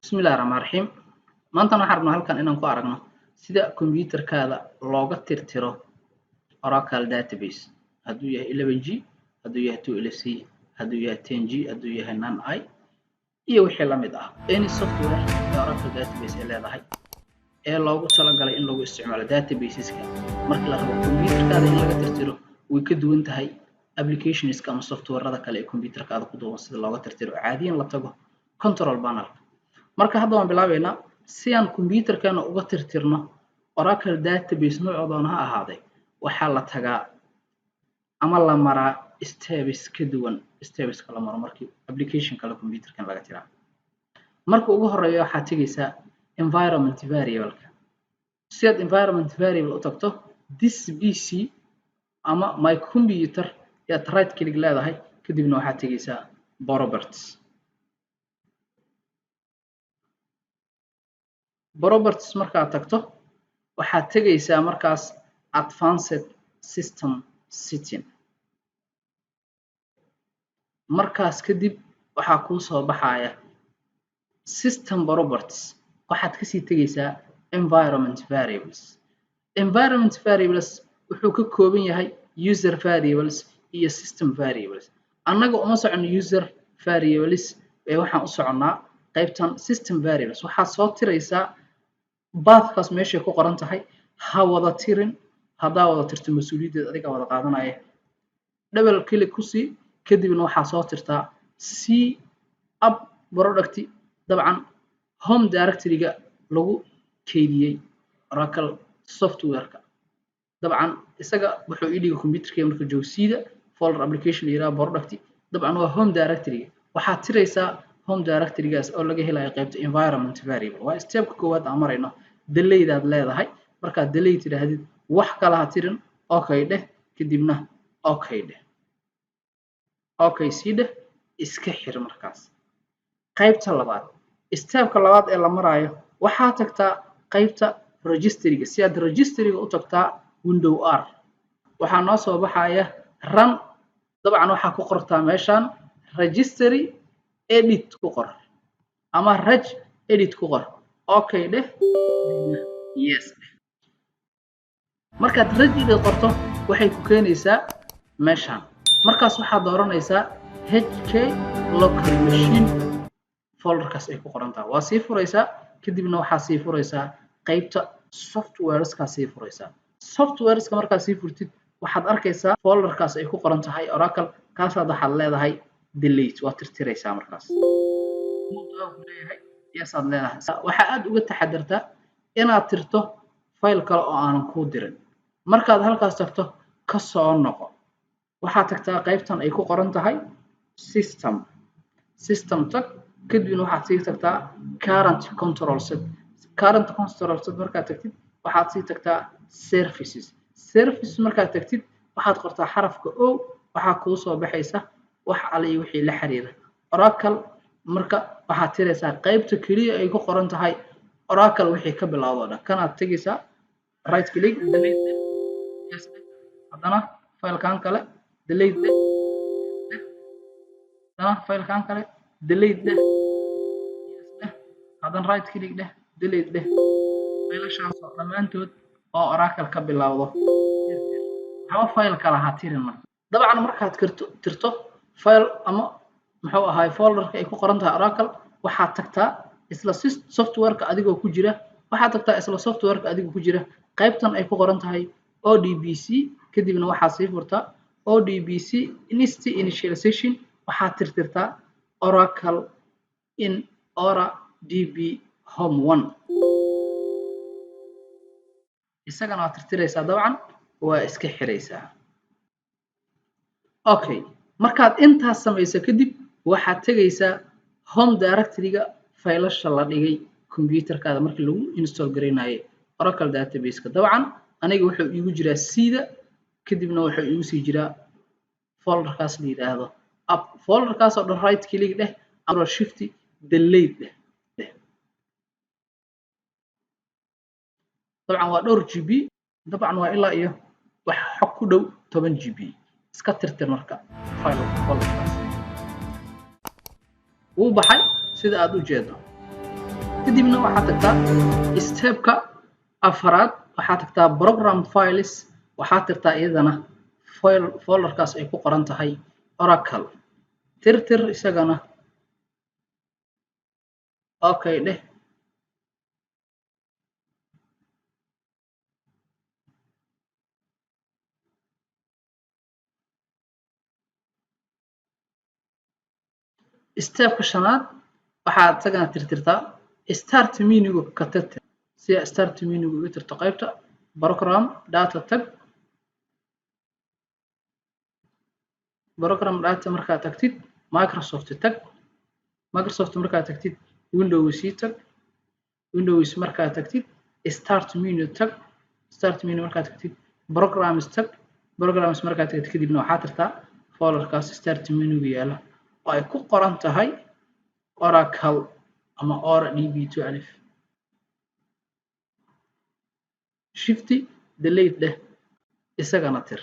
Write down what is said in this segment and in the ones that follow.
Bismillaahi Raxmaani Raxiim. Maanta waxaan rabnaa halkan inaan ku aragno sida kombiyuutarkaada looga tirtiro Oracle database. Hadduu yahay 11G, hadduu yahay 2LC, hadduu yahay 10G, hadduu yahay non-I iyo wixii la mid ah. Any software ee Oracle database ay leedahay ee loogu talagalay in lagu isticmaalo databaseska markii la rabo kombiyuutarkaada in laga tirtiro way ka duwan tahay applicationska ama softwarada kale ee kombiyuutarkaada ku duuban sida looga tirtiro caadiyan la tago control panel. Marka hadda waan bilaabeynaa si aan kombiyuutarkeena uga tirtirno Oracle database noocoodana ha ahaaday waxaa la tagaa ama la maraa steps ka duwan steps la maro markii application kale kombiyuutarkan laga tiraa. Marka ugu horeeya waxaad tegaysaa environment variable-ka. Si aad environment variable u tagto this PC ama my computer yaad right click leedahay kadibna waxaad tegaysaa properties. Properties markaad tagto waxaad tegaysaa markaas advanced system setting. Markaas kadib waxaa kuu soo baxaya system properties. Waxaad kasii tegaysaa environment variables. Environment variables wuxuu ka kooban yahay user variables iyo system variables. Annaga uma socono user variables ee waxaan u soconaa qaybtan system variables. Waxaad soo tiraysaa baadkaas meeshay ku qoran tahay ha wada tirin haddaa wada tirto mas-uuliyaddeed adiga wada qaadanaya. Double click ku sii kadibna waxaa soo tirtaa C up product dabcan home directory-ga lagu keydiyey Oracle software-ka. dabcan isaga wuxuu ii dhiga kombiyuutarkayga marka joogo sida folder application la yiraahdo product dabcan waa home directory-ga. Waxaad tiraysaa home directory-gaas oo laga helayo qaybta environment variable. Waa step-ka koowaad aan marayno. Delete aad leedahay markaad delete tidhaahdid wax kale ha tirin okay dheh kadibna okay dheh okay sii dheh iska xir markaas. Qaybta labaad step-ka labaad ee la marayo waxaa tagtaa qaybta registry-ga. Si aad registry-ga u tagtaa window R waxaa noo soo baxaya run dabcan waxaa ku qortaa meeshaan registry edit ku qor ama reg edit ku qor okay dheh yes dheh. Markaad reg edit qorto waxay ku keenaysaa meeshaan. Markaas waxaad dooranaysaa HK local machine folderkaas ay ku qoran tahay. Waa sii furaysaa kadibna waxaa sii furaysaa qaybta softwareska sii furaysaa. Softwareska markaad sii furtid waxaad arkaysaa folderkaas ay ku qoran tahay Oracle kaasaad waxaad leedahay delete waa tirtiraysaa markaas. Yes aad leedahay. Waxaa aad uga taxadartaa inaad tirto file kale oo aanan kuu dirin. Markaad halkaas tagto ka soo noqo waxaad tagtaa qaybtan ay ku qoran tahay system tag kadibna waxaad sii tagtaa current control set markaad tagtid waxaad sii tagtaa services markaad tagtid waxaad qortaa xarafka O waxaa kuu soo baxaysa wax alle iyo wixii la xiriira Oracle. Marka waxaad tiraysaa qaybta kaliya ay ku qoran tahay Oracle wixii ka bilowdo dhan kanaad tegaysaa right click delete yes haddana file-kan kale delete haddana file-kan kale delete yes haddana right click delete file-shaas oo dhammaantood oo Oracle ka bilowdo waxba file kale ha tirin. Marka dabcan markaad tirto file ama muxuu ahaay folderka ay ku qoran tahay Oracle waxaad tagtaa isla software-ka adigoo ku jira qaybtan ay ku qoran tahay ODBC kadibna waxaad sii furtaa ODBC initialization waxaad tirtirtaa Oracle in Ora DB home 1 isagana waad tirtiraysaa dabcan waa iska xiraysaa. Okay markaad intaas samayso kadib waxaad tegaysaa home directory-ga faylasha la dhigay kombiyuutarkaada markii lagu install gareynayo Oracle database-ka. dabcan aniga wuxuu iigu jiraa sida kadibna wuxuu iigu sii jiraa folderkaas la yiraahdo app folderkaas oo dhan right click dheh ama shift delete dheh. dabcan waa dhowr GB dabcan waa ilaa iyo wax xog ku dhow 10 GB iska tirtir marka folderkaas wuu baxay sida aad u jeedo. kadibna waxaad tagtaa stepka afraad waxaad tagtaa program files waxaad tirtaa iyadana folderkaas ay ku qoran tahay Oracle tirtir isagana okay dheh stepka shanaad waxaad isagana tirtirtaa start menu ka tirtir si start menu uga tirto qaybta program data tag program data markaad tagtid Microsoft tag Microsoft markaad tagtid Windows tag Windows markaad tagtid start menu tag start menu markaad tagtid programs tag programs markaad tagtid kadibna waxaad tirtaa folderkaas start menu yaala oo ay ku qoran tahay Oracle ama Ora DB12 shift delete dheh isagana tir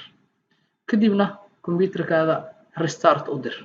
kadibna computerkaada restart u dir